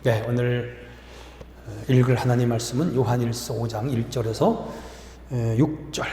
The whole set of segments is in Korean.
네, 오늘 읽을 하나님 말씀은 요한일서 5장 1절에서 6절.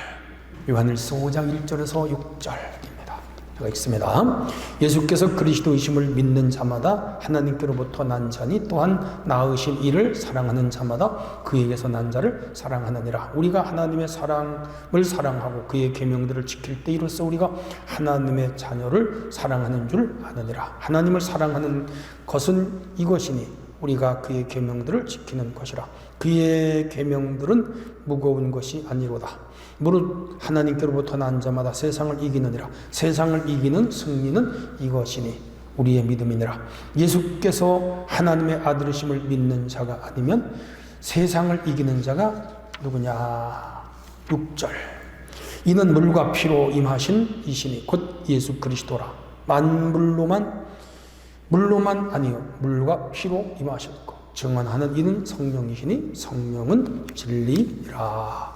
요한일서 5장 1절에서 6절입니다. 제가 읽습니다. 예수께서 그리스도이심을 믿는 자마다 하나님께로부터 난 자니 또한 낳으신 이를 사랑하는 자마다 그에게서 난 자를 사랑하느니라. 우리가 하나님의 사랑을 사랑하고 그의 계명들을 지킬 때 이로써 우리가 하나님의 자녀를 사랑하는 줄 아느니라. 하나님을 사랑하는 것은 이것이니 우리가 그의 계명들을 지키는 것이라. 그의 계명들은 무거운 것이 아니로다. 무릇 하나님께로부터 난 자마다 세상을 이기느니라. 세상을 이기는 승리는 이것이니 우리의 믿음이니라. 예수께서 하나님의 아들이심을 믿는 자가 아니면 세상을 이기는 자가 누구냐? 6절. 이는 물과 피로 임하신 이시니 곧 예수 그리스도라. 물로만 아니요 물과 피로 임하셨고 증언하는 이는 성령이시니 성령은 진리라.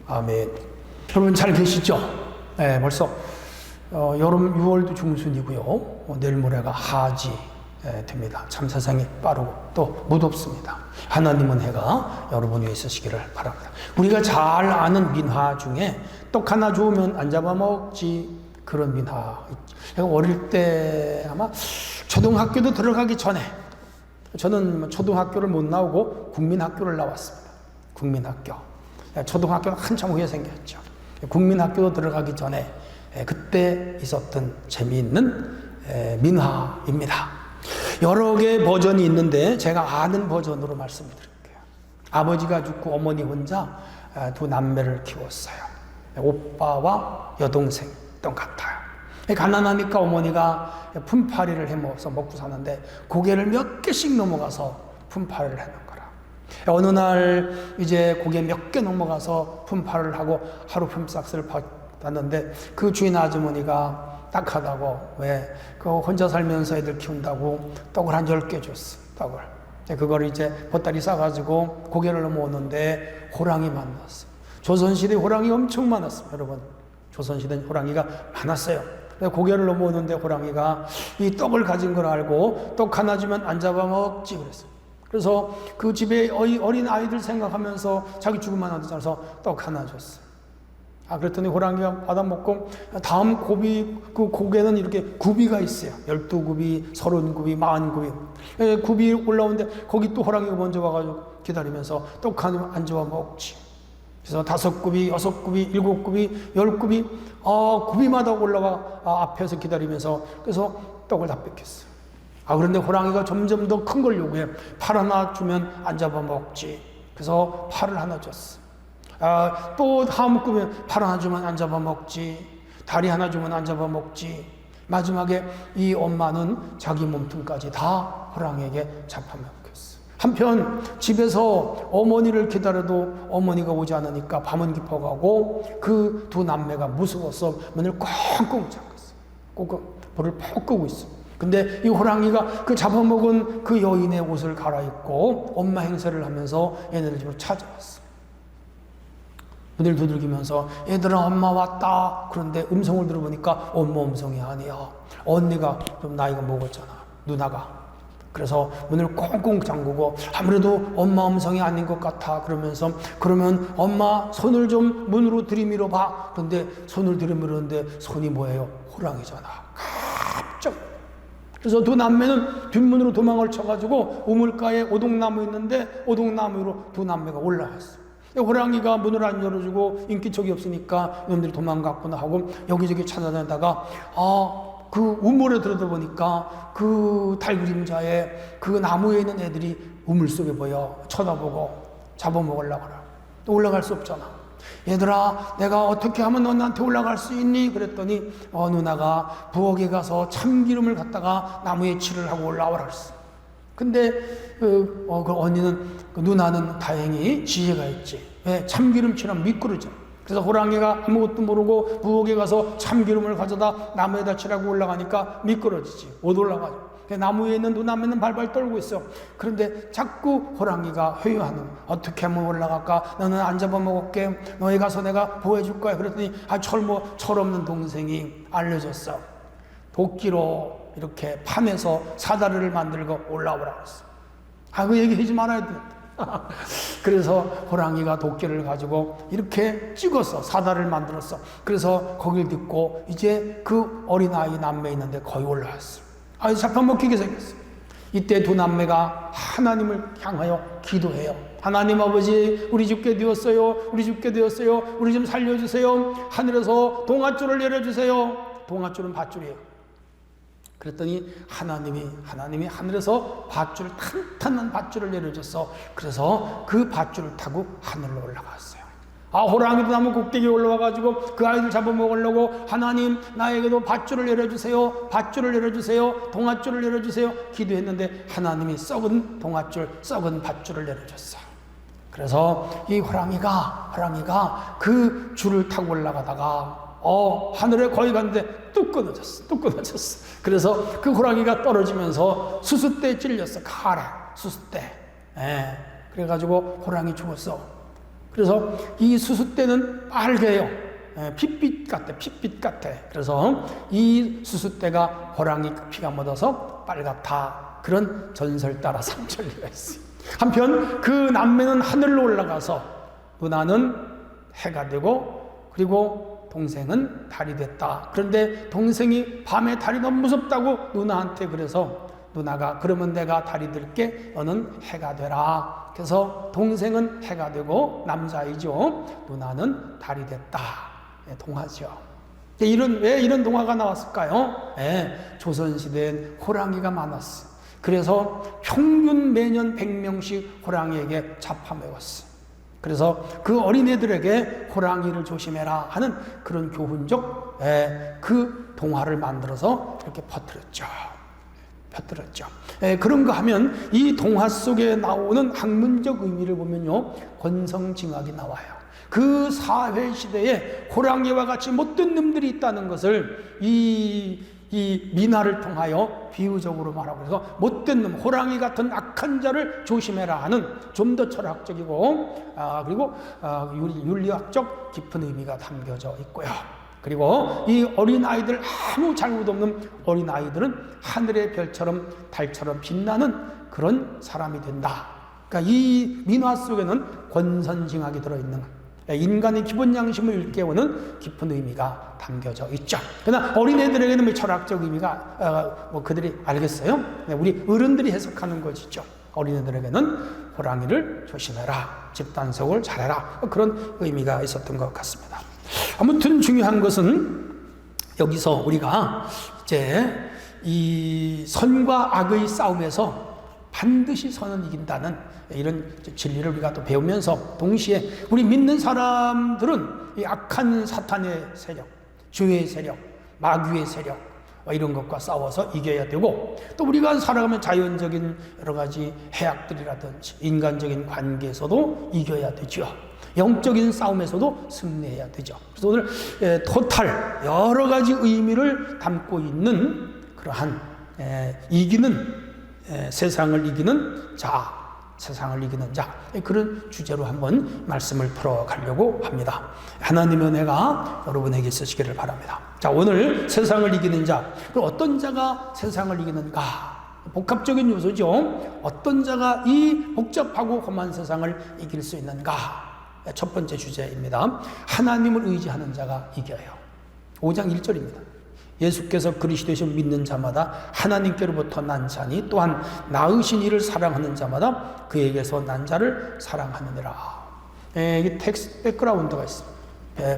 아멘. 여러분 잘 계시죠? 네, 벌써 여름 6월도 중순이고요. 내일 모레가 하지 됩니다. 참 세상이 빠르고 또 무덥습니다. 하나님은 해가 여러분 위에 있으시기를 바랍니다. 우리가 잘 아는 민화 중에 떡 하나 주우면 안 잡아먹지, 그런 민화. 제가 어릴 때 아마 초등학교도 들어가기 전에, 저는 초등학교를 못 나오고 국민학교를 나왔습니다. 국민학교. 초등학교는 한참 후에 생겼죠. 국민학교 들어가기 전에 그때 있었던 재미있는 민화입니다. 여러 개의 버전이 있는데 제가 아는 버전으로 말씀드릴게요. 아버지가 죽고 어머니 혼자 두 남매를 키웠어요. 오빠와 여동생 같아요. 가난하니까 어머니가 품팔이를 해먹어서 먹고 사는데 고개를 몇 개씩 넘어가서 품팔이를 해놓은 거라. 어느 날 이제 고개 몇 개 넘어가서 품팔이를 하고 하루 품삯을 받았는데 그 주인 아주머니가 딱하다고, 왜 그 혼자 살면서 애들 키운다고 떡을 한 10개 줬어. 떡을. 그걸 이제 보따리 싸가지고 고개를 넘어오는데 호랑이 만났어. 조선시대 호랑이 엄청 많았어요. 여러분, 조선시대 호랑이가 많았어요. 고개를 넘어오는데 호랑이가 이 떡을 가진 걸 알고 떡 하나 주면 안 잡아먹지 그랬어요. 그래서 그 집에 어린 아이들 생각하면서 자기 죽으면 안 되잖아서 떡 하나 줬어요. 그랬더니 호랑이가 받아먹고 다음 그 고개는 이렇게 굽이가 있어요. 12굽이, 30굽이, 40굽이. 굽이 올라오는데 거기 또 호랑이가 먼저 가가지고 기다리면서 떡 하나 안 잡아먹지. 그래서 5굽이, 6굽이, 7굽이, 10굽이, 굽이마다 올라와 앞에서 기다리면서 그래서 떡을 다 뺏겼어요. 그런데 호랑이가 점점 더 큰 걸 요구해. 팔 하나 주면 안 잡아먹지. 그래서 팔을 하나 줬어. 또 다음 굽에 팔 하나 주면 안 잡아먹지. 다리 하나 주면 안 잡아먹지. 마지막에 이 엄마는 자기 몸통까지 다 호랑이에게 잡아먹었어. 한편 집에서 어머니를 기다려도 어머니가 오지 않으니까 밤은 깊어가고 그 두 남매가 무서워서 문을 꽁꽁 잠갔어요. 꽁꽁 불을 푹 끄고 있어. 근데 이 호랑이가 그 잡아먹은 그 여인의 옷을 갈아입고 엄마 행세를 하면서 얘네들 집으로 찾아왔어. 문을 두들기면서 얘들아 엄마 왔다. 그런데 음성을 들어보니까 엄마 음성이 아니야. 언니가 좀 나이가 먹었잖아. 누나가. 그래서 문을 꽁꽁 잠그고 아무래도 엄마 음성이 아닌 것 같아. 그러면서 그러면 엄마 손을 좀 문으로 들이밀어 봐. 그런데 손을 들이밀었는데 손이 뭐예요? 호랑이잖아. 갑자기. 그래서 두 남매는 뒷문으로 도망을 쳐가지고 우물가에 오동나무 있는데 오동나무로 두 남매가 올라갔어. 호랑이가 문을 안 열어주고 인기척이 없으니까 이놈들이 도망갔구나 하고 여기저기 찾아다니다가 그 우물에 들어보니까 그 달 그림자에 그 나무에 있는 애들이 우물 속에 보여. 쳐다보고 잡아먹으려고 그래. 또 올라갈 수 없잖아. 얘들아 내가 어떻게 하면 너한테 올라갈 수 있니? 그랬더니 누나가 부엌에 가서 참기름을 갖다가 나무에 칠을 하고 올라오라 그랬어. 근데 그 언니는, 그 누나는 다행히 지혜가 있지. 왜? 참기름 칠하면 미끄러져. 그래서 호랑이가 아무것도 모르고 부엌에 가서 참기름을 가져다 나무에다 칠하고 올라가니까 미끄러지지. 못 올라가죠. 나무에 있는 누나매는 발발 떨고 있어. 그런데 자꾸 호랑이가 회유하는, 어떻게 하면 올라갈까? 너는 안 잡아먹을게. 너희 가서 내가 보호해줄 거야. 그랬더니 철없는 동생이 알려줬어. 도끼로 이렇게 판에서 사다리를 만들고 올라오라 그랬어. 그 얘기 하지 말아야 돼. 그래서 호랑이가 도끼를 가지고 이렇게 찍었어. 사다를 만들었어. 그래서 거길 듣고 이제 그 어린아이 남매 있는데 거의 올라왔어. 잡아먹히게 생겼어. 이때 두 남매가 하나님을 향하여 기도해요. 하나님 아버지, 우리 죽게 되었어요. 우리 죽게 되었어요. 우리 좀 살려주세요. 하늘에서 동아줄을 내려주세요. 동아줄은 밧줄이에요. 그랬더니 하나님이 하늘에서 밧줄, 탄탄한 밧줄을 내려줬어. 그래서 그 밧줄을 타고 하늘로 올라갔어요. 호랑이도 나무 꼭대기에 올라와가지고 그 아이들 잡아먹으려고 하나님 나에게도 밧줄을 내려주세요. 밧줄을 내려주세요. 동아줄을 내려주세요. 기도했는데 하나님이 썩은 동아줄, 썩은 밧줄을 내려줬어요. 그래서 이 호랑이가 그 줄을 타고 올라가다가 하늘에 거의 갔는데 뚝 끊어졌어. 그래서 그 호랑이가 떨어지면서 수숫대에 찔렸어. 칼에, 수숫대. 그래가지고 호랑이 죽었어. 그래서 이 수숫대는 빨개요. 핏빛 같아. 그래서 이 수숫대가 호랑이 피가 묻어서 빨갛다. 그런 전설 따라 삼천리가 있어요. 한편 그 남매는 하늘로 올라가서 누나는 해가 되고 그리고 동생은 달이 됐다. 그런데 동생이 밤에 달이 너무 무섭다고 누나한테 그래서 누나가 그러면 내가 달이 될게 너는 해가 되라. 그래서 동생은 해가 되고 남자이죠. 누나는 달이 됐다. 동화죠. 왜 이런 동화가 나왔을까요? 조선시대엔 호랑이가 많았어. 그래서 평균 매년 100명씩 호랑이에게 잡아먹었어. 그래서 그 어린애들에게 호랑이를 조심해라 하는 그런 교훈적 그 동화를 만들어서 이렇게 퍼뜨렸죠. 그런가 하면 이 동화 속에 나오는 학문적 의미를 보면요, 권성징악이 나와요. 그 사회 시대에 호랑이와 같이 못된 놈들이 있다는 것을 이 민화를 통하여 비유적으로 말하고, 그래서 못된 놈, 호랑이 같은 악한 자를 조심해라 하는 좀 더 철학적이고 그리고 윤리학적 깊은 의미가 담겨져 있고요. 그리고 이 어린아이들, 아무 잘못 없는 어린아이들은 하늘의 별처럼 달처럼 빛나는 그런 사람이 된다. 그러니까 이 민화 속에는 권선징악이 들어있는, 인간의 기본 양심을 일깨우는 깊은 의미가 담겨져 있죠. 그러나 어린애들에게는 철학적 의미가 그들이 알겠어요. 우리 어른들이 해석하는 것이죠. 어린애들에게는 호랑이를 조심해라, 집단속을 잘해라, 그런 의미가 있었던 것 같습니다. 아무튼 중요한 것은 여기서 우리가 이제 이 선과 악의 싸움에서 반드시 선은 이긴다는 이런 진리를 우리가 또 배우면서, 동시에 우리 믿는 사람들은 이 악한 사탄의 세력, 죄의 세력, 마귀의 세력 이런 것과 싸워서 이겨야 되고, 또 우리가 살아가면 자연적인 여러 가지 해악들이라든지 인간적인 관계에서도 이겨야 되죠. 영적인 싸움에서도 승리해야 되죠. 그래서 오늘 토탈 여러 가지 의미를 담고 있는 그러한 이기는 세상을 이기는 자, 세상을 이기는 자, 그런 주제로 한번 말씀을 풀어가려고 합니다. 하나님의 은혜가 여러분에게 있으시기를 바랍니다. 자, 오늘 세상을 이기는 자, 어떤 자가 세상을 이기는가? 복합적인 요소죠. 어떤 자가 이 복잡하고 험한 세상을 이길 수 있는가? 첫 번째 주제입니다. 하나님을 의지하는 자가 이겨요. 5장 1절입니다. 예수께서 그리스도이신 믿는 자마다 하나님께로부터 난 자니 또한 낳으신 이를 사랑하는 자마다 그에게서 난 자를 사랑하느니라. 이 텍스트 백그라운드가 있습니다.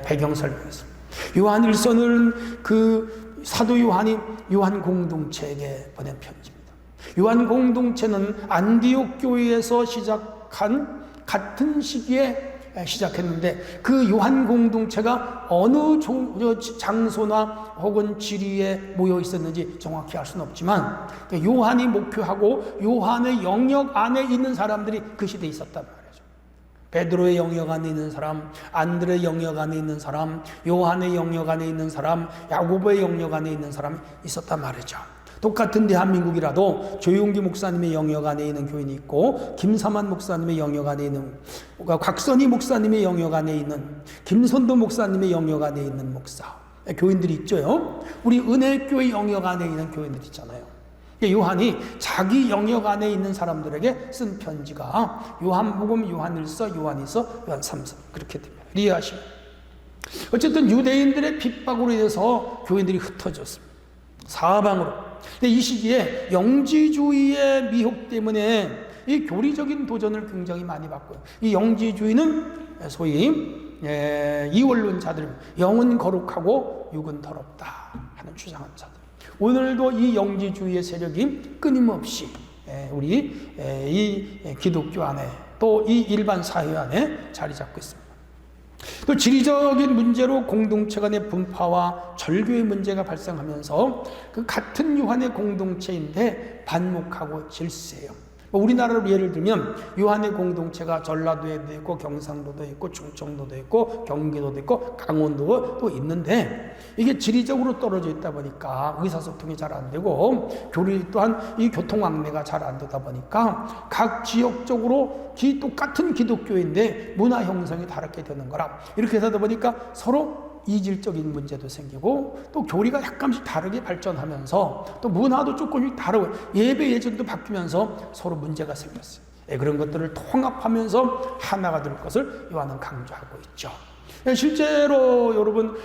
배경 설명이 있습니다. 요한 1서는 그 사도 요한이 요한 공동체에게 보낸 편지입니다. 요한 공동체는 안디옥 교회에서 시작한 같은 시기에 시작했는데, 그 요한 공동체가 어느 장소나 혹은 지리에 모여 있었는지 정확히 알 수는 없지만, 요한이 목표하고 요한의 영역 안에 있는 사람들이 그 시대에 있었단 말이죠. 베드로의 영역 안에 있는 사람, 안드레의 영역 안에 있는 사람, 요한의 영역 안에 있는 사람, 야고보의 영역 안에 있는 사람이 있었단 말이죠. 똑같은 대한민국이라도 조용기 목사님의 영역 안에 있는 교인이 있고, 김사만 목사님의 영역 안에 있는, 곽선희 목사님의 영역 안에 있는, 김선도 목사님의 영역 안에 있는 목사, 교인들이 있죠. 우리 은혜교회 영역 안에 있는 교인들 있잖아요. 요한이 자기 영역 안에 있는 사람들에게 쓴 편지가 요한복음, 요한일서, 요한이서, 요한삼서 그렇게 됩니다. 이해하시면 어쨌든 유대인들의 핍박으로 인해서 교인들이 흩어졌습니다. 사방으로. 근데 이 시기에 영지주의의 미혹 때문에 이 교리적인 도전을 굉장히 많이 받고요. 이 영지주의는 소위 이원론자들, 영은 거룩하고 육은 더럽다 하는 주장한 자들. 오늘도 이 영지주의의 세력이 끊임없이 우리 이 기독교 안에 또 이 일반 사회 안에 자리 잡고 있습니다. 또 지리적인 문제로 공동체 간의 분파와 절교의 문제가 발생하면서 그 같은 요한의 공동체인데 반목하고 질세해요. 우리나라로 예를 들면 요한의 공동체가 전라도에도 있고 경상도도 있고 충청도도 있고 경기도도 있고 강원도도 있는데 이게 지리적으로 떨어져 있다 보니까 의사소통이 잘 안 되고 교리 또한 이 교통 안내가 잘 안 되다 보니까 각 지역적으로 똑같은 기독교인데 문화 형성이 다르게 되는 거라. 이렇게 되다 보니까 서로 이질적인 문제도 생기고 또 교리가 약간씩 다르게 발전하면서 또 문화도 조금씩 다르고 예배 예전도 바뀌면서 서로 문제가 생겼어요. 그런 것들을 통합하면서 하나가 될 것을 요한은 강조하고 있죠. 실제로 여러분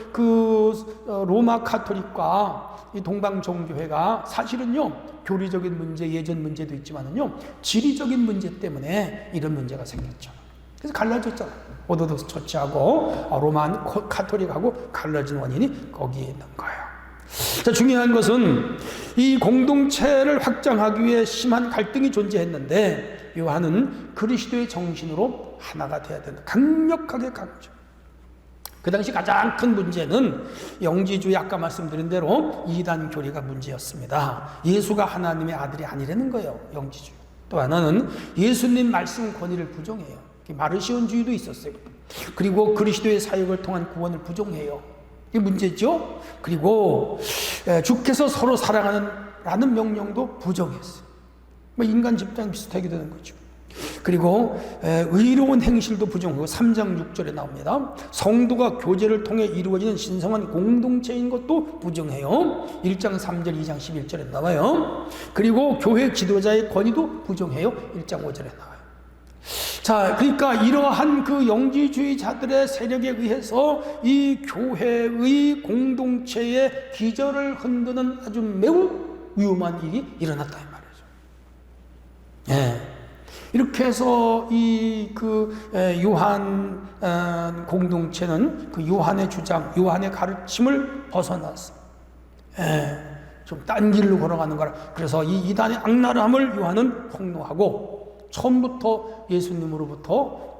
로마 카톨릭과 이 동방 종교회가 사실은요 교리적인 문제, 예전 문제도 있지만은요 지리적인 문제 때문에 이런 문제가 생겼죠. 그래서 갈라졌잖아요. 오도독스 처치하고 로마 카톨릭하고 갈라진 원인이 거기에 있는 거예요. 자, 중요한 것은 이 공동체를 확장하기 위해 심한 갈등이 존재했는데 요한은 그리스도의 정신으로 하나가 돼야 된다. 강력하게 강조. 그 당시 가장 큰 문제는 영지주의, 아까 말씀드린 대로 이단 교리가 문제였습니다. 예수가 하나님의 아들이 아니라는 거예요. 영지주의. 또 하나는 예수님 말씀 권위를 부정해요. 마르시온주의도 있었어요. 그리고 그리스도의 사역을 통한 구원을 부정해요. 이게 문제죠. 그리고 주께서 서로 사랑하는 라는 명령도 부정했어요. 인간 집단 비슷하게 되는 거죠. 그리고 의로운 행실도 부정하고 3장 6절에 나옵니다. 성도가 교제를 통해 이루어지는 신성한 공동체인 것도 부정해요. 1장 3절, 2장 11절에 나와요. 그리고 교회 지도자의 권위도 부정해요. 1장 5절에 나와요. 자, 그러니까 이러한 그 영지주의자들의 세력에 의해서 이 교회의 공동체의 기절을 흔드는 아주 매우 위험한 일이 일어났다 이 말이죠. 이렇게 해서 요한 공동체는 그 요한의 주장, 요한의 가르침을 벗어났어. 좀 딴 길로 걸어가는 거라. 그래서 이 이단의 악랄함을 요한은 폭로하고 처음부터 예수님으로부터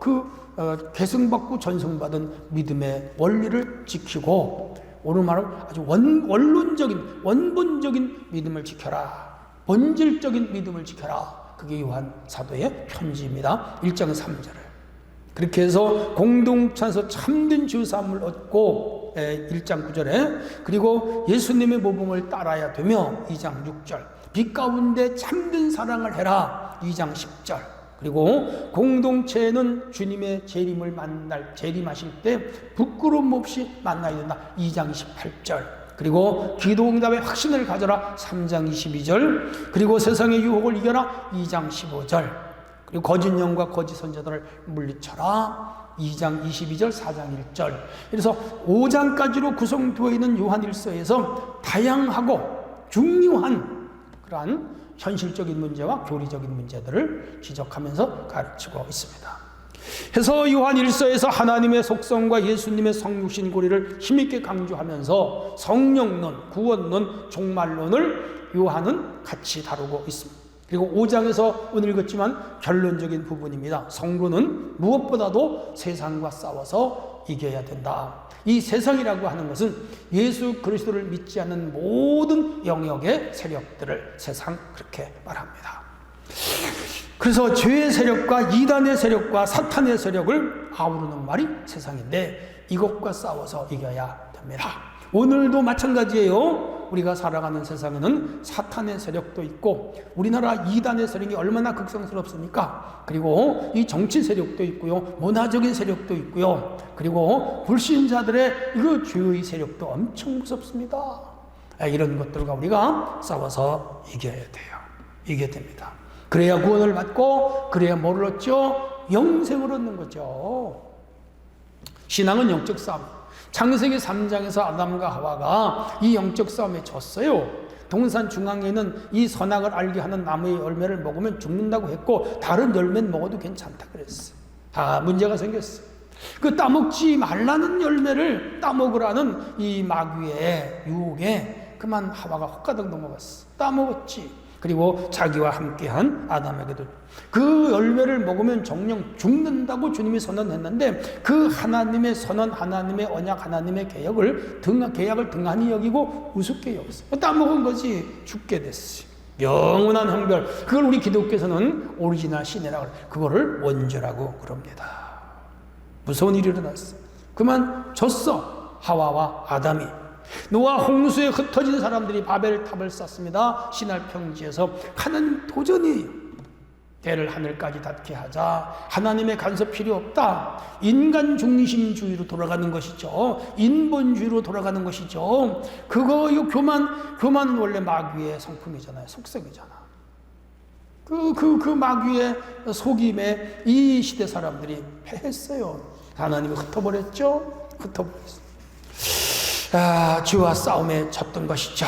계승받고 전승받은 믿음의 원리를 지키고 오늘 말하면 아주 원본적인 믿음을 지켜라. 본질적인 믿음을 지켜라. 그게 요한 사도의 편지입니다. 1장 3절을. 그렇게 해서 공동체에서 참된 죄사함을 얻고 1장 9절에 그리고 예수님의 모범을 따라야 되며 2장 6절 빛 가운데 참된 사랑을 해라 2장 10절 그리고 공동체는 주님의 재림하실 때 부끄러움 없이 만나야 된다 2장 28절 그리고 기도응답의 확신을 가져라 3장 22절 그리고 세상의 유혹을 이겨라 2장 15절 그리고 거짓 영과 거짓 선자들을 물리쳐라 2장 22절 4장 1절 그래서 5장까지로 구성되어 있는 요한일서에서 다양하고 중요한 그러한 현실적인 문제와 교리적인 문제들을 지적하면서 가르치고 있습니다. 그래서 요한일서에서 하나님의 속성과 예수님의 성육신 고리를 힘있게 강조하면서 성령론, 구원론, 종말론을 요한은 같이 다루고 있습니다. 그리고 5장에서 오늘 읽었지만 결론적인 부분입니다. 성도는 무엇보다도 세상과 싸워서 이겨야 된다. 이 세상이라고 하는 것은 예수 그리스도를 믿지 않는 모든 영역의 세력들을 세상 그렇게 말합니다. 그래서 죄의 세력과 이단의 세력과 사탄의 세력을 아우르는 말이 세상인데 이것과 싸워서 이겨야 됩니다. 오늘도 마찬가지예요. 우리가 살아가는 세상에는 사탄의 세력도 있고 우리나라 이단의 세력이 얼마나 극성스럽습니까? 그리고 이 정치 세력도 있고요. 문화적인 세력도 있고요. 그리고 불신자들의 그 죄의 세력도 엄청 무섭습니다. 이런 것들과 우리가 싸워서 이겨야 돼요. 이겨야 됩니다. 그래야 구원을 받고, 그래야 뭐를 얻죠? 영생을 얻는 거죠. 신앙은 영적 싸움. 창세기 3장에서 아담과 하와가 이 영적 싸움에 졌어요. 동산 중앙에 있는 이 선악을 알게 하는 나무의 열매를 먹으면 죽는다고 했고, 다른 열매는 먹어도 괜찮다 그랬어요. 다 문제가 생겼어요. 그 따먹지 말라는 열매를 따먹으라는 이 마귀의 유혹에 그만 하와가 헛가닥 넘어갔어. 따먹었지. 그리고 자기와 함께한 아담에게도 그 열매를 먹으면 정령 죽는다고 주님이 선언했는데, 그 하나님의 선언, 하나님의 언약, 하나님의 계약을 등한히 여기고 우습게 여겼어요. 따먹은 거지. 죽게 됐어요. 영원한 형벌. 그걸 우리 기독교에서는 오리지널 시내라고 해요. 그거를 원죄라고 그럽니다. 무서운 일이 일어났어. 그만 졌어. 하와와 아담이. 노아 홍수에 흩어진 사람들이 바벨탑을 쌓습니다. 시날 평지에서. 하나님 도전이 대를 하늘까지 닿게 하자. 하나님의 간섭 필요 없다. 인간 중심주의로 돌아가는 것이죠. 인본주의로 돌아가는 것이죠. 이거 교만은 원래 마귀의 성품이잖아요. 속성이잖아. 그 마귀의 속임에 이 시대 사람들이 패했어요. 하나님이 흩어버렸죠. 죄와 싸움에 졌던 것이죠.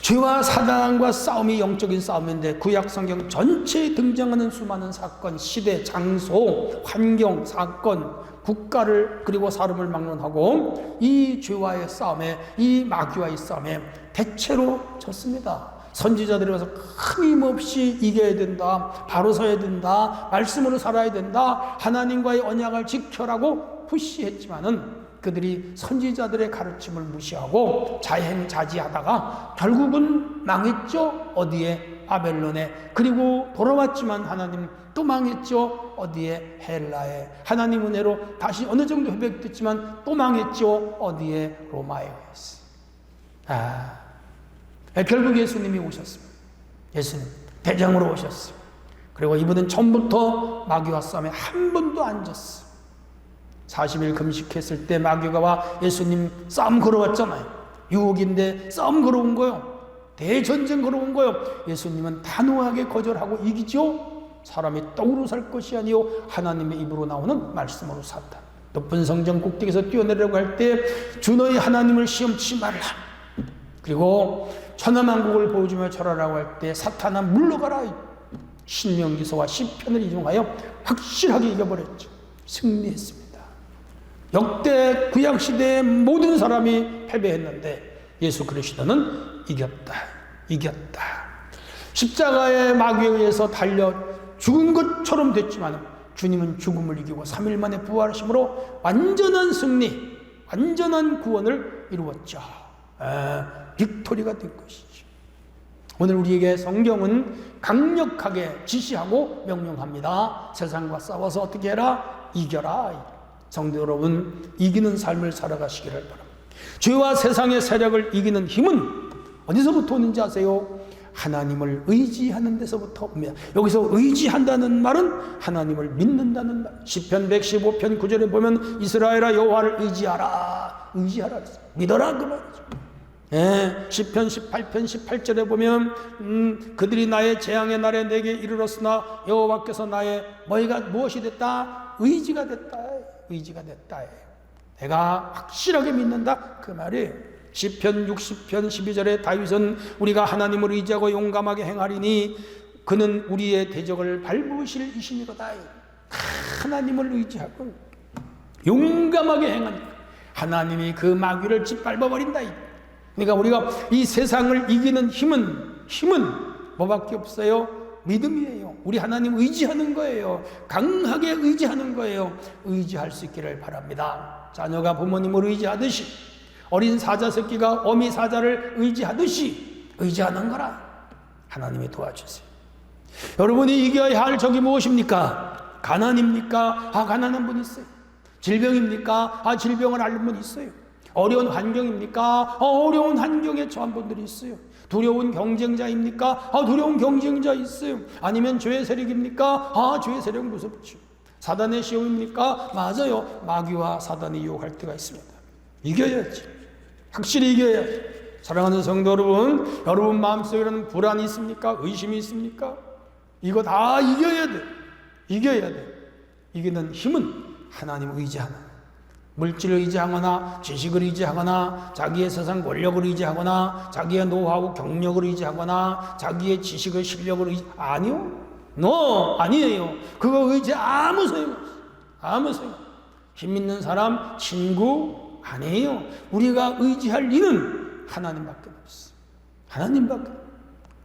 죄와 사단과 싸움이 영적인 싸움인데, 구약 성경 전체에 등장하는 수많은 사건, 시대, 장소, 환경, 사건, 국가를 그리고 사람을 막론하고 이 죄와의 싸움에, 이 마귀와의 싸움에 대체로 졌습니다. 선지자들이 와서 끊임없이 이겨야 된다, 바로 서야 된다, 말씀으로 살아야 된다, 하나님과의 언약을 지켜라고 푸시했지만은 그들이 선지자들의 가르침을 무시하고 자행자지하다가 결국은 망했죠. 어디에? 바벨론에. 그리고 돌아왔지만 하나님 또 망했죠. 어디에? 헬라에. 하나님 은혜로 다시 어느 정도 회복됐지만 또 망했죠. 어디에? 로마에 있어요. 결국 예수님이 오셨습니다. 예수님 대장으로 오셨어요. 그리고 이분은 처음부터 마귀와 싸움에 한 번도 안 졌어요. 40일 금식했을 때 마귀가 와 예수님 싸움 걸어왔잖아요. 유혹인데 싸움 걸어온 거요. 대전쟁 걸어온 거요. 예수님은 단호하게 거절하고 이기죠. 사람이 떡으로 살 것이 아니요 하나님의 입으로 나오는 말씀으로 산다. 높은 성전 꼭대기에서 뛰어내려고 할 때 주 너희 하나님을 시험치 말라. 그리고 천하만국을 보여주며 절하라고 할 때 사탄아 물러가라. 신명기서와 시편을 인용하여 확실하게 이겨버렸죠. 승리했습니다. 역대 구약시대의 모든 사람이 패배했는데 예수 그리스도는 이겼다. 십자가의 마귀에 의해서 달려 죽은 것처럼 됐지만 주님은 죽음을 이기고 3일 만에 부활하심으로 완전한 승리, 완전한 구원을 이루었죠. 빅토리가 된 것이죠. 오늘 우리에게 성경은 강력하게 지시하고 명령합니다. 세상과 싸워서 어떻게 해라? 이겨라. 성도 여러분, 이기는 삶을 살아가시기를 바랍니다. 죄와 세상의 세력을 이기는 힘은 어디서부터 오는지 아세요? 하나님을 의지하는 데서부터 옵니다. 여기서 의지한다는 말은 하나님을 믿는다는 말. 시편 115편 9절에 보면 이스라엘아 여호와를 의지하라. 믿어라 그 말이죠. 시편 18편 18절에 보면 그들이 나의 재앙의 날에 내게 이르렀으나 여호와께서 나의 무엇이 됐다? 의지가 됐다. 내가 확실하게 믿는다 그 말이에요. 시편 60편 12절에 다윗은 우리가 하나님을 의지하고 용감하게 행하리니 그는 우리의 대적을 밟으실 이시니로다. 하나님을 의지하고 용감하게 행하니까 하나님이 그 마귀를 짓밟아버린다. 그러니까 우리가 이 세상을 이기는 힘은 뭐밖에 없어요? 믿음이에요. 우리 하나님 의지하는 거예요. 강하게 의지하는 거예요. 의지할 수 있기를 바랍니다. 자녀가 부모님을 의지하듯이, 어린 사자 새끼가 어미 사자를 의지하듯이 의지하는 거라. 하나님이 도와주세요. 여러분이 이겨야 할 적이 무엇입니까? 가난입니까? 가난한 분 있어요. 질병입니까? 질병을 앓는 분 있어요. 어려운 환경입니까? 어려운 환경에 처한 분들이 있어요. 두려운 경쟁자입니까? 두려운 경쟁자 있어요. 아니면 죄의 세력입니까? 죄의 세력 무섭죠. 사단의 시험입니까? 맞아요. 마귀와 사단이 유혹할 때가 있습니다. 이겨야지. 확실히 이겨야지. 사랑하는 성도 여러분, 여러분 마음속에는 불안이 있습니까? 의심이 있습니까? 이거 다 이겨야 돼. 이겨야 돼. 이기는 힘은 하나님을 의지하는, 물질을 의지하거나 지식을 의지하거나 자기의 세상 권력을 의지하거나 자기의 노하우 경력을 의지하거나 자기의 지식의 실력을 아니요. 아니에요. 그거 의지 아무 소용 없어. 아무 소용 없어. 힘 있는 사람 친구 아니에요. 우리가 의지할 이는 하나님밖에 없어. 하나님밖에.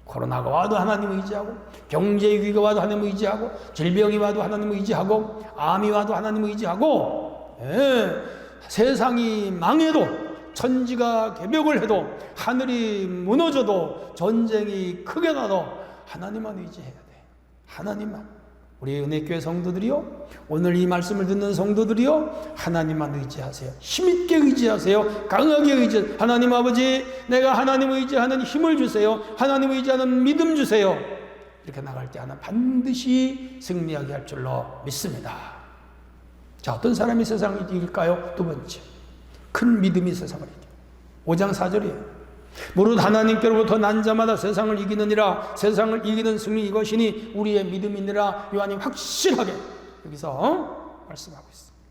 코로나가 와도 하나님 의지하고, 경제 위기가 와도 하나님 의지하고, 질병이 와도 하나님 의지하고, 암이 와도 하나님 의지하고, 세상이 망해도, 천지가 개벽을 해도, 하늘이 무너져도, 전쟁이 크게 나도 하나님만 의지해야 돼. 하나님만. 우리 은혜교회 성도들이요, 오늘 이 말씀을 듣는 성도들이요, 하나님만 의지하세요. 힘있게 의지하세요. 강하게 의지하세요. 하나님 아버지, 내가 하나님 의지하는 힘을 주세요. 하나님 의지하는 믿음 주세요. 이렇게 나갈 때 하나 반드시 승리하게 할 줄로 믿습니다. 자, 어떤 사람이 세상을 이길까요? 두 번째, 큰 믿음이 세상을 이겨. 5장 4절이에요. 무릇 하나님께로부터 난 자마다 세상을 이기느니라. 세상을 이기는 승리 이것이니 우리의 믿음이니라. 요한이 확실하게 여기서 말씀하고 있습니다.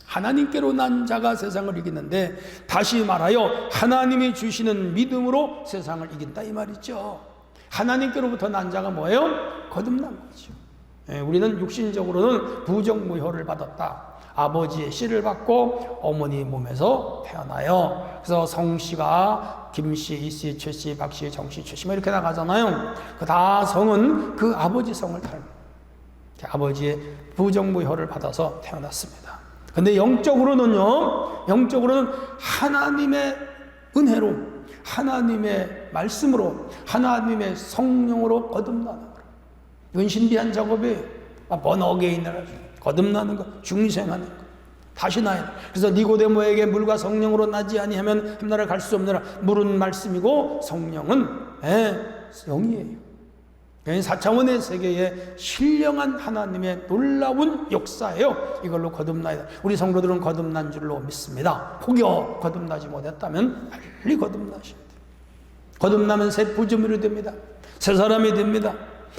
하나님께로 난 자가 세상을 이기는데, 다시 말하여 하나님이 주시는 믿음으로 세상을 이긴다 이 말이죠. 하나님께로부터 난 자가 뭐예요? 거듭난 거죠. 우리는 육신적으로는 부정무효를 받았다. 아버지의 씨를 받고 어머니 몸에서 태어나요. 그래서 성씨가 김씨, 이씨, 최씨, 박씨, 정씨, 최씨 이렇게 나가잖아요. 그 다 성은 그 아버지 성을 닮은 아버지의 부정무효를 받아서 태어났습니다. 근데 영적으로는 하나님의 은혜로, 하나님의 말씀으로, 하나님의 성령으로 거듭나는 거예요. 이건 신비한 작업이에요. 번어게인이라고 거듭나는 거, 중생하는 거, 다시 나야 돼. 그래서 니고데모에게 물과 성령으로 나지 아니하면 흠나라 갈 수 없느라. 물은 말씀이고 성령은 영이에요. 4차원의 세계에 신령한 하나님의 놀라운 역사예요. 이걸로 거듭나야 돼. 우리 성도들은 거듭난 줄로 믿습니다. 혹여 거듭나지 못했다면 빨리 거듭나셔야 돼요. 거듭나면 새 부조물이 됩니다. 새 사람이 됩니다.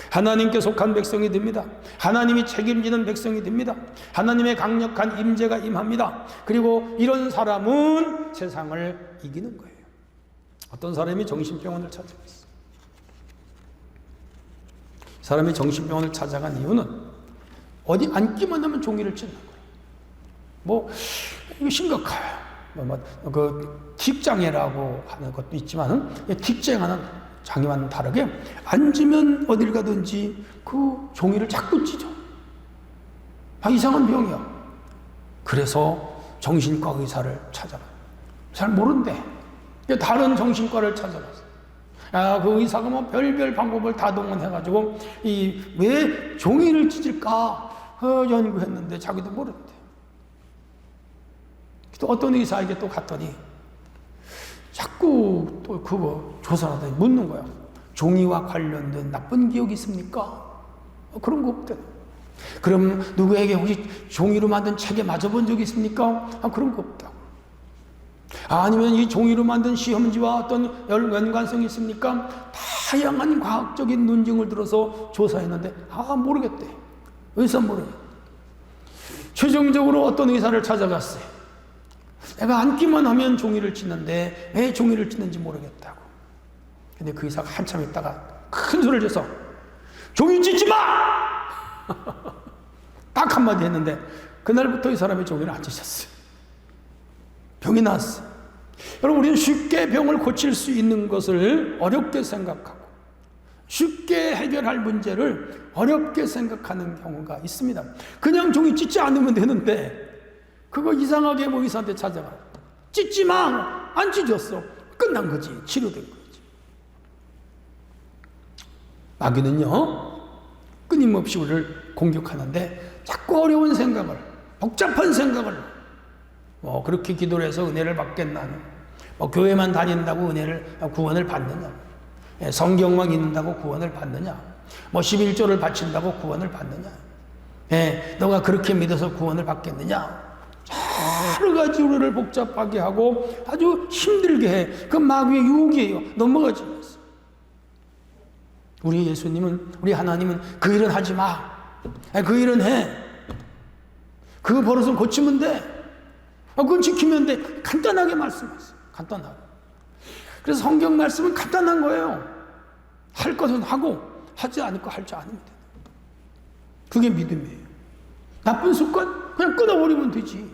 하나님께 속한 백성이 됩니다. 하나님이 책임지는 백성이 됩니다. 하나님의 강력한 임재가 임합니다. 그리고 이런 사람은 세상을 이기는 거예요. 어떤 사람이 정신병원을 찾아갔어요. 사람이 정신병원을 찾아간 이유는 어디 앉기만 하면 종이를 찢는 거예요. 이거 심각해요. 틱장애라고 하는 것도 있지만, 틱장애는 장애와는 다르게 앉으면 어딜 가든지 그 종이를 자꾸 찢어. 이상한 병이야. 그래서 정신과 의사를 찾아가. 잘 모른대. 다른 정신과를 찾아갔어. 그 의사가 별별 방법을 다 동원해가지고 왜 종이를 찢을까 연구했는데 자기도 모른대. 또 어떤 의사에게 또 갔더니 자꾸 또 그거 조사하더니 묻는 거야. 종이와 관련된 나쁜 기억이 있습니까? 그런 거 없대. 그럼 누구에게 혹시 종이로 만든 책에 맞아본 적이 있습니까? 그런 거 없다고. 아니면 이 종이로 만든 시험지와 어떤 연관성이 있습니까? 다양한 과학적인 논증을 들어서 조사했는데 모르겠대. 의사 모르겠대. 최종적으로 어떤 의사를 찾아갔어요. 내가 앉기만 하면 종이를 찢는데 왜 종이를 찢는지 모르겠다고. 근데 그 의사가 한참 있다가 큰 소리를 져서 종이 찢지 마! 딱 한마디 했는데 그날부터 이 사람이 종이를 안 찢었어요. 병이 나았어요. 여러분, 우리는 쉽게 병을 고칠 수 있는 것을 어렵게 생각하고 쉽게 해결할 문제를 어렵게 생각하는 경우가 있습니다. 그냥 종이 찢지 않으면 되는데 그거 이상하게 의사한테 찾아가. 찢지 마! 안 찢었어. 끝난 거지. 치료된 거지. 마귀는요, 끊임없이 우리를 공격하는데 자꾸 어려운 생각을, 복잡한 생각을, 그렇게 기도를 해서 은혜를 받겠나니, 교회만 다닌다고 구원을 받느냐, 성경만 읽는다고 구원을 받느냐, 11조를 바친다고 구원을 받느냐, 너가 그렇게 믿어서 구원을 받겠느냐, 여러 가지 우리를 복잡하게 하고 아주 힘들게 해. 그 마귀의 유혹이에요. 넘어가지 마세요. 우리 예수님은, 우리 하나님은 그 일은 하지 마. 그 일은 해. 그 버릇은 고치면 돼. 그건 지키면 돼. 간단하게 말씀하세요. 간단하게. 그래서 성경 말씀은 간단한 거예요. 할 것은 하고 하지 않을 거 하지 않으면 돼. 그게 믿음이에요. 나쁜 습관 그냥 끊어버리면 되지.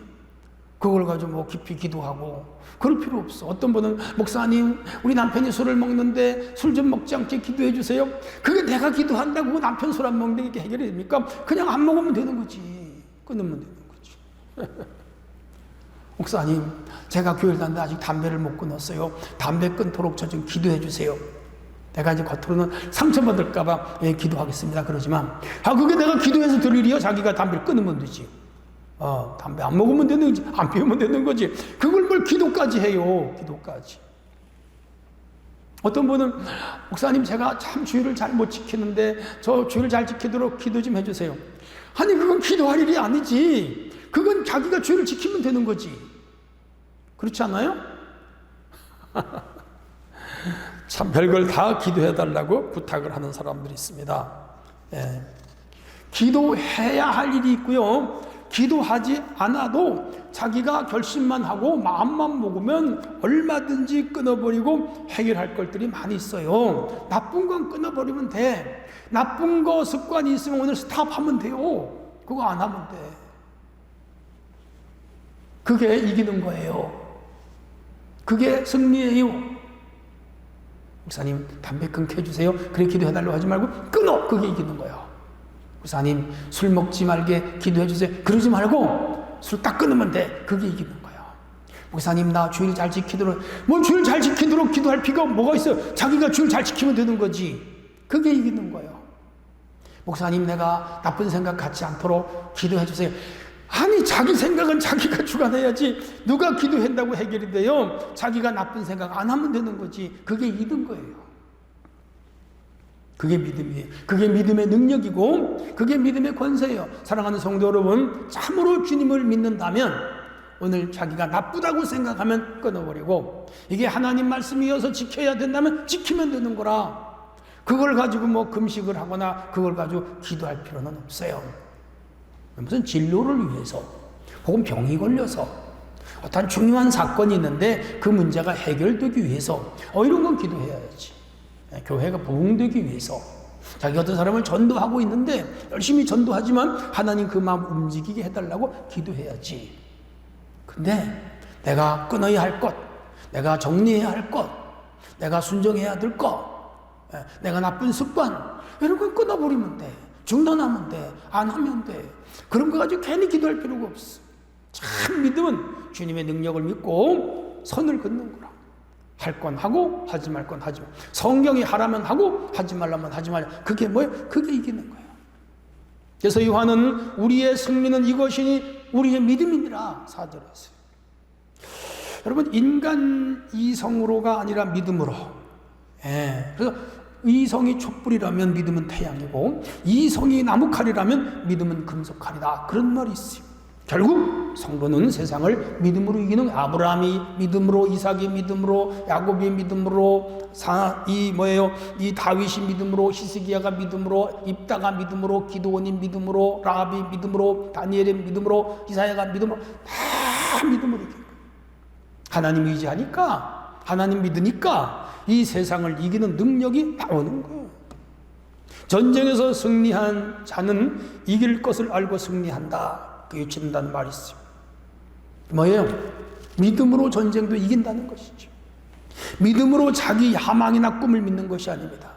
그걸 가지고 뭐 깊이 기도하고 그럴 필요 없어. 어떤 분은 목사님 우리 남편이 술을 먹는데 술 좀 먹지 않게 기도해 주세요. 그게 내가 기도한다고 남편 술 안 먹는 게 해결이 됩니까? 그냥 안 먹으면 되는 거지. 끊으면 되는 거지. 목사님 제가 교회를 다니는데 아직 담배를 못 끊었어요. 담배 끊도록 저 좀 기도해 주세요. 내가 이제 겉으로는 상처받을까 봐 기도하겠습니다 그러지만 그게 내가 기도해서 될 일이요? 자기가 담배를 끊으면 되지. 담배 안 먹으면 되는 거지. 안 피우면 되는 거지. 그걸 뭘 기도까지 해요. 기도까지. 어떤 분은 목사님 제가 참 주의를 잘 못 지키는데 저 주의를 잘 지키도록 기도 좀 해주세요. 아니 그건 기도할 일이 아니지. 그건 자기가 주의를 지키면 되는 거지. 그렇지 않아요? 참 별걸 다 기도해달라고 부탁을 하는 사람들이 있습니다. 예. 기도해야 할 일이 있고요. 기도하지 않아도 자기가 결심만 하고 마음만 먹으면 얼마든지 끊어버리고 해결할 것들이 많이 있어요. 나쁜 건 끊어버리면 돼. 나쁜 거 습관이 있으면 오늘 스탑하면 돼요. 그거 안 하면 돼. 그게 이기는 거예요. 그게 승리예요. 목사님 담배 끊게 해주세요. 그래 기도해달라고 하지 말고 끊어. 그게 이기는 거예요. 목사님 술 먹지 말게 기도해 주세요. 그러지 말고 술 딱 끊으면 돼. 그게 이기는 거예요. 목사님 나 주일 잘 지키도록. 뭐 주일 잘 지키도록 기도할 필요가 뭐가 있어요. 자기가 주일 잘 지키면 되는 거지. 그게 이기는 거예요. 목사님 내가 나쁜 생각 갖지 않도록 기도해 주세요. 아니 자기 생각은 자기가 주관해야지. 누가 기도한다고 해결이 돼요? 자기가 나쁜 생각 안 하면 되는 거지. 그게 이기는 거예요. 그게 믿음이에요. 그게 믿음의 능력이고 그게 믿음의 권세예요. 사랑하는 성도 여러분, 참으로 주님을 믿는다면 오늘 자기가 나쁘다고 생각하면 끊어버리고 이게 하나님 말씀이어서 지켜야 된다면 지키면 되는 거라. 그걸 가지고 뭐 금식을 하거나 그걸 가지고 기도할 필요는 없어요. 무슨 진로를 위해서 혹은 병이 걸려서 어떤 중요한 사건이 있는데 그 문제가 해결되기 위해서 이런 건 기도해야지. 교회가 부흥되기 위해서 자기 어떤 사람을 전도하고 있는데 열심히 전도하지만 하나님 그 마음 움직이게 해달라고 기도해야지. 근데 내가 끊어야 할 것, 내가 정리해야 할 것, 내가 순종해야 될 것, 내가 나쁜 습관 이런 건 끊어버리면 돼. 중단하면 돼. 안 하면 돼. 그런 거 가지고 괜히 기도할 필요가 없어. 참 믿음은 주님의 능력을 믿고 선을 긋는 거라. 할 건 하고 하지 말 건 하지 마. 성경이 하라면 하고 하지 말라면 하지 말라. 그게 뭐예요? 그게 이기는 거예요. 그래서 요한은 우리의 승리는 이것이니 우리의 믿음이니라 사절했어요. 여러분 인간 이성으로가 아니라 믿음으로. 그래서 이성이 촛불이라면 믿음은 태양이고 이성이 나무칼이라면 믿음은 금속칼이다. 그런 말이 있어요. 결국 성도는 세상을 믿음으로 이기는 아브라함이 믿음으로, 이삭이 믿음으로, 야곱이 믿음으로, 이 다윗이 믿음으로, 히스기야가 믿음으로, 입다가 믿음으로, 기드온이 믿음으로, 라합이 믿음으로, 다니엘이 믿음으로, 이사야가 믿음으로 다 믿음으로 이기는 거예요. 하나님 의지하니까, 하나님 믿으니까 이 세상을 이기는 능력이 나오는 거예요. 전쟁에서 승리한 자는 이길 것을 알고 승리한다. 외친다는 말이 있어요. 뭐예요? 믿음으로 전쟁도 이긴다는 것이죠. 믿음으로 자기 야망이나 꿈을 믿는 것이 아닙니다.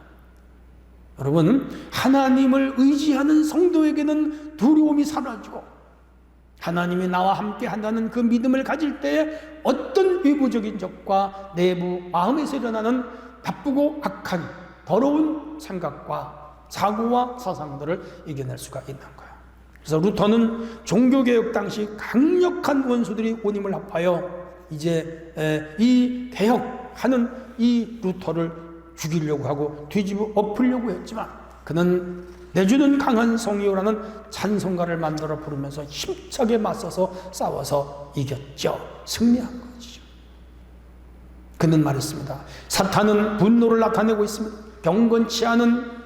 여러분, 하나님을 의지하는 성도에게는 두려움이 사라지고 하나님이 나와 함께 한다는 그 믿음을 가질 때에 어떤 외부적인 적과 내부 마음에서 일어나는 나쁘고 악한 더러운 생각과 사고와 사상들을 이겨낼 수가 있는 거예요. 그래서 루터는 종교개혁 당시 강력한 원수들이 온 힘을 합하여 이제 이 개혁하는 이 루터를 죽이려고 하고 뒤집어 엎으려고 했지만 그는 내 주는 강한 성이요라는 찬송가를 만들어 부르면서 힘차게 맞서서 싸워서 이겼죠. 승리한 거죠. 그는 말했습니다. 사탄은 분노를 나타내고 있습니다. 경건치 않은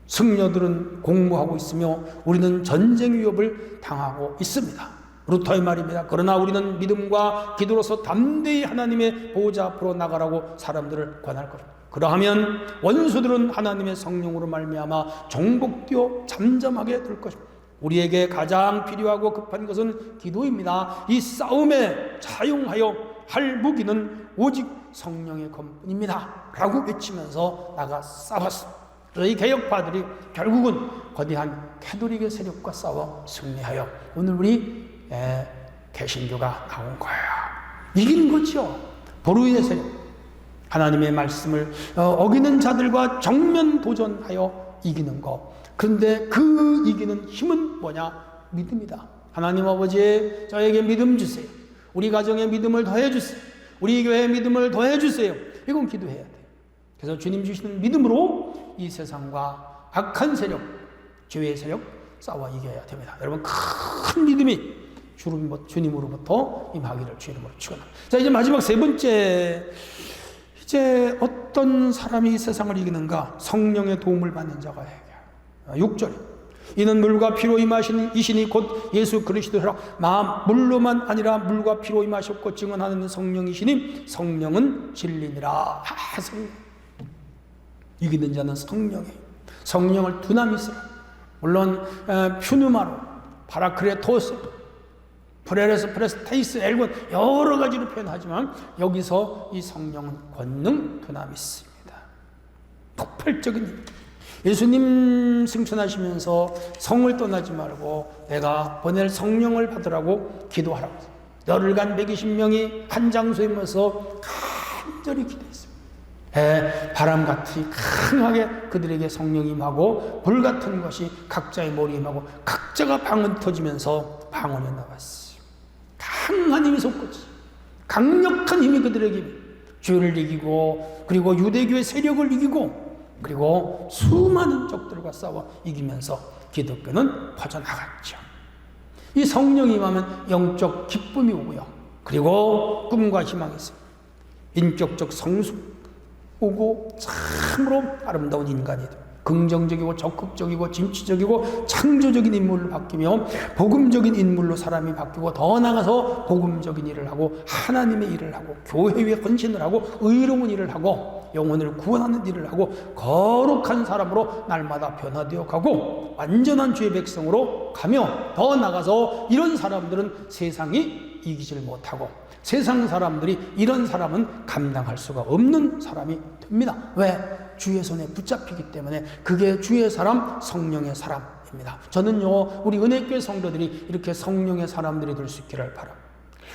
승려들은 공모하고 있으며 우리는 전쟁 위협을 당하고 있습니다. 루터의 말입니다. 그러나 우리는 믿음과 기도로서 담대히 하나님의 보호자 앞으로 나가라고 사람들을 권할 것입니다. 그러하면 원수들은 하나님의 성령으로 말미암아 정복되어 잠잠하게 될 것입니다. 우리에게 가장 필요하고 급한 것은 기도입니다. 이 싸움에 차용하여 할 무기는 오직 성령의 검뿐입니다 라고 외치면서 나가 싸웠습니다. 저희 개혁파들이 결국은 거대한 캐톨릭의 세력과 싸워 승리하여 오늘 우리 개신교가 나온 거예요. 이긴 거죠. 보루의 세력, 하나님의 말씀을 어기는 자들과 정면 도전하여 이기는 것. 그런데 그 이기는 힘은 뭐냐? 믿음이다. 하나님 아버지, 저에게 믿음 주세요. 우리 가정에 믿음을 더해 주세요. 우리 교회에 믿음을 더해 주세요. 이건 기도해야 돼요. 그래서 주님 주시는 믿음으로 이 세상과 악한 세력, 죄의 세력 싸워 이겨야 됩니다. 여러분, 큰 믿음이 주님으로부터 임하기를 주 이름으로 축원합니다. 자, 이제 마지막 세 번째, 이제 어떤 사람이 이 세상을 이기는가? 성령의 도움을 받는 자가 해요. 6절. 이는 물과 피로 임하신 이신이 곧 예수 그리스도라. 물로만 아니라 물과 피로 임하셨고 증언하는 성령이시니 성령은 진리니라. 성령. 이기는 자는 성령이에요. 성령을 두나미스라. 물론 퓨누마로, 파라크레토스, 프레레스, 프레스테이스, 엘곤 여러 가지로 표현하지만 여기서 이 성령은 권능 두나미스입니다. 폭발적인 힘. 예수님 승천하시면서 성을 떠나지 말고 내가 보낼 성령을 받으라고 기도하라고. 열흘간 120명이 한 장소에 모여서 간절히 기도했습니다. 바람같이 강하게 그들에게 성령이 임하고 불같은 것이 각자의 머리에 임하고 각자가 방언 터지면서 방언이 나왔어요. 강한 힘이 솟구치, 강력한 힘이 그들에게 죄를 이기고 그리고 유대교의 세력을 이기고 그리고 수많은 적들과 싸워 이기면서 기독교는 퍼져나갔죠. 이 성령이 임하면 영적 기쁨이 오고요. 그리고 꿈과 희망이 있어요. 인격적 성숙 오고 참으로 아름다운 인간이 돼요. 긍정적이고 적극적이고 진취적이고 창조적인 인물로 바뀌며 복음적인 인물로 사람이 바뀌고 더 나아가서 복음적인 일을 하고 하나님의 일을 하고 교회 위에 헌신을 하고 의로운 일을 하고 영혼을 구원하는 일을 하고 거룩한 사람으로 날마다 변화되어 가고 완전한 주의 백성으로 가며 더 나아가서 이런 사람들은 세상이 이기질 못하고 세상 사람들이 이런 사람은 감당할 수가 없는 사람이 됩니다. 왜? 주의 손에 붙잡히기 때문에 그게 주의 사람, 성령의 사람입니다. 저는요, 우리 은혜교회 성도들이 이렇게 성령의 사람들이 될 수 있기를 바랍니다.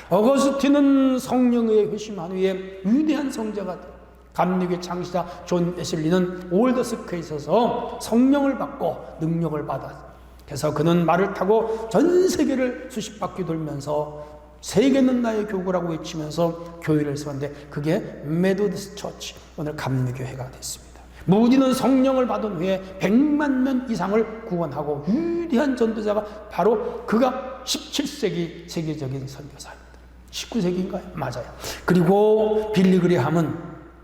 어거스틴은 성령의 회심한 후에 위대한 성자가 되고 감리교의 창시자 존 웨슬리는 올더스크에 있어서 성령을 받고 능력을 받았어요. 그래서 그는 말을 타고 전 세계를 수십 바퀴 돌면서 세계는 나의 교구라고 외치면서 교회를 세웠는데 그게 메도디스트 처치, 오늘 감리교회가 됐습니다. 무디는 성령을 받은 후에 100만 명 이상을 구원하고 위대한 전도자가 바로 그가 17세기 세계적인 선교사입니다. 19세기인가요? 맞아요. 그리고 빌리 그레함은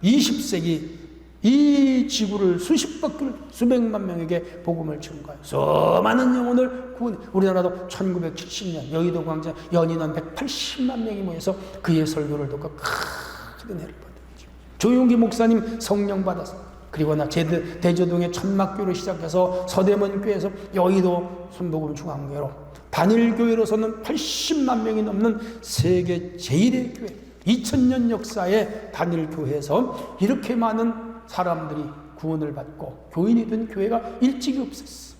20세기 이 지구를 수십 바퀴를 수백만 명에게 복음을 전가요. 수많은 영혼을 구원. 우리나라도 1970년 여의도 광장 연인원 180만 명이 모여서 그의 설교를 듣고 큰 은혜를 받았죠. 조용기 목사님 성령 받았어요. 그리고 나 대저동의 천막교를 시작해서 서대문 교회에서 여의도 순복음 중앙교회로 단일교회로서는 80만 명이 넘는 세계 제1의 교회 2000년 역사의 단일교회에서 이렇게 많은 사람들이 구원을 받고 교인이 된 교회가 일찍이 없었어.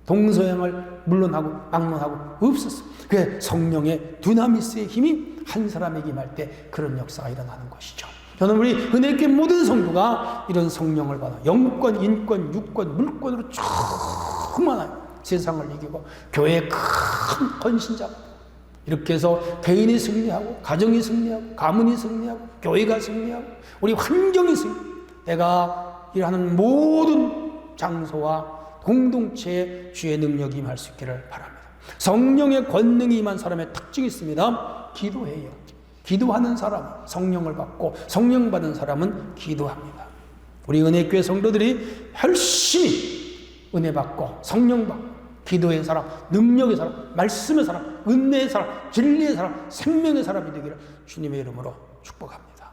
동서양을 물론하고 막론하고 없었어. 그게 성령의 두나미스의 힘이 한 사람에게 임할 때 그런 역사가 일어나는 것이죠. 저는 우리 은혜교회 모든 성도가 이런 성령을 받아 영권, 인권, 유권, 물권으로 충만한 세상을 이기고 교회의 큰 헌신자 이렇게 해서 개인이 승리하고 가정이 승리하고 가문이 승리하고 교회가 승리하고 우리 환경이 승리하고 내가 일하는 모든 장소와 공동체에 주의 능력이 임할 수 있기를 바랍니다. 성령의 권능이 임한 사람의 특징이 있습니다. 기도해요. 기도하는 사람 성령을 받고 성령 받은 사람은 기도합니다. 우리 은혜교회 성도들이 열심히 은혜 받고 성령 받고 기도의 사람, 능력의 사람, 말씀의 사람, 은혜의 사람, 진리의 사람, 생명의 사람이 되기를 주님의 이름으로 축복합니다.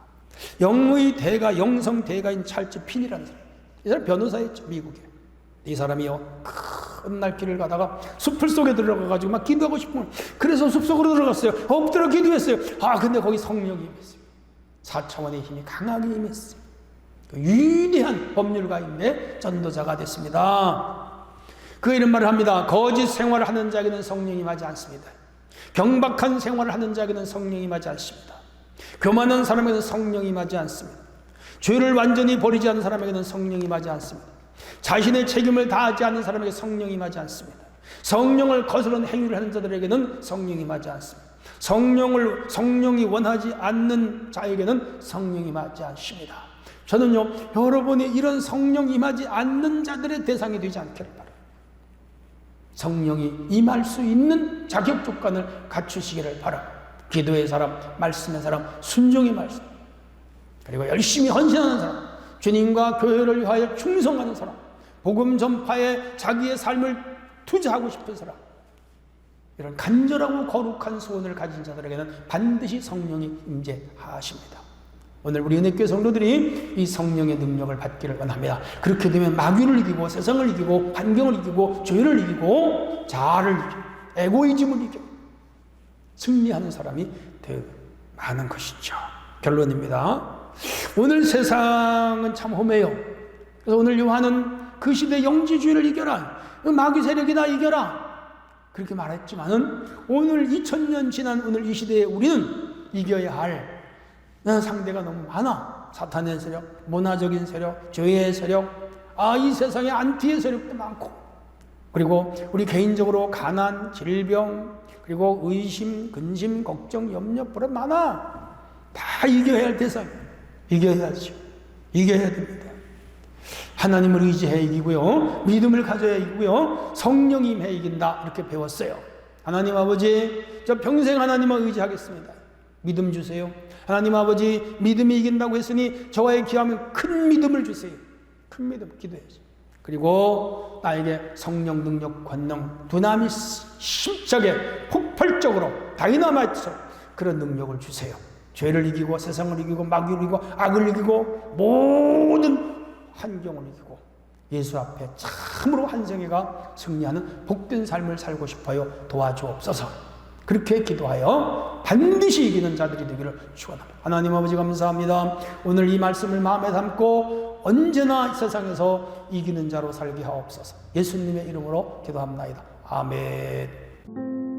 영의 대가, 영성 대가인 찰츠 핀이라는 사람, 이 사람 변호사였죠, 미국에. 이 사람이요 큰 날길을 가다가 숲을 속에 들어가가지고 막 기도하고 싶으면, 그래서 숲속으로 들어갔어요. 엎드려 기도했어요. 근데 거기 성령이 임했어요. 4차원의 힘이 강하게 임했어요. 그 위대한 법률가인데 전도자가 됐습니다. 그 이런 말을 합니다. 거짓 생활을 하는 자에게는 성령이 임하지 않습니다. 경박한 생활을 하는 자에게는 성령이 임하지 않습니다. 교만한 사람에게는 성령이 임하지 않습니다. 죄를 완전히 버리지 않는 사람에게는 성령이 임하지 않습니다. 자신의 책임을 다하지 않는 사람에게 성령이 임하지 않습니다. 성령을 거스르는 행위를 하는 자들에게는 성령이 임하지 않습니다. 성령이 원하지 않는 자에게는 성령이 임하지 않습니다. 저는요, 여러분이 이런 성령 임하지 않는 자들의 대상이 되지 않기를 바랍니다. 성령이 임할 수 있는 자격 조건을 갖추시기를 바랍니다. 기도의 사람, 말씀의 사람, 순종의 말씀, 그리고 열심히 헌신하는 사람, 주님과 교회를 위하여 충성하는 사람, 복음 전파에 자기의 삶을 투자하고 싶은 사람, 이런 간절하고 거룩한 소원을 가진 자들에게는 반드시 성령이 임재하십니다. 오늘 우리 은혜교회 성도들이 이 성령의 능력을 받기를 원합니다. 그렇게 되면 마귀를 이기고 세상을 이기고 환경을 이기고 죄를 이기고 자아를 이기고 에고이즘을 이기고 승리하는 사람이 되게 많은 것이죠. 결론입니다. 오늘 세상은 참 험해요. 그래서 오늘 요한은 그 시대 영지주의를 이겨라, 마귀 세력이다 이겨라, 그렇게 말했지만은 오늘 2000년 지난 오늘 이 시대에 우리는 이겨야 할 상대가 너무 많아. 사탄의 세력, 문화적인 세력, 죄의 세력, 이 세상에 안티의 세력도 많고, 그리고 우리 개인적으로 가난, 질병, 그리고 의심, 근심, 걱정, 염려, 불안 많아. 다 이겨야 할 대상. 이겨야죠. 이겨야 됩니다. 하나님을 의지해 이기고요, 믿음을 가져야 이기고요, 성령이 임해 이긴다, 이렇게 배웠어요. 하나님 아버지, 저 평생 하나님을 의지하겠습니다. 믿음 주세요. 하나님 아버지, 믿음이 이긴다고 했으니 저와의 기하면 큰 믿음을 주세요. 큰 믿음 기도해야죠. 그리고 나에게 성령 능력 권능 두나미스 힘차게 폭발적으로 다이너마이트처럼 그런 능력을 주세요. 죄를 이기고 세상을 이기고 마귀를 이기고 악을 이기고 모든 환경을 이기고 예수 앞에 참으로 한생애가 승리하는 복된 삶을 살고 싶어요. 도와주옵소서. 그렇게 기도하여 반드시 이기는 자들이 되기를 축원합니다. 하나님 아버지 감사합니다. 오늘 이 말씀을 마음에 담고 언제나 이 세상에서 이기는 자로 살게 하옵소서. 예수님의 이름으로 기도합나이다. 아멘.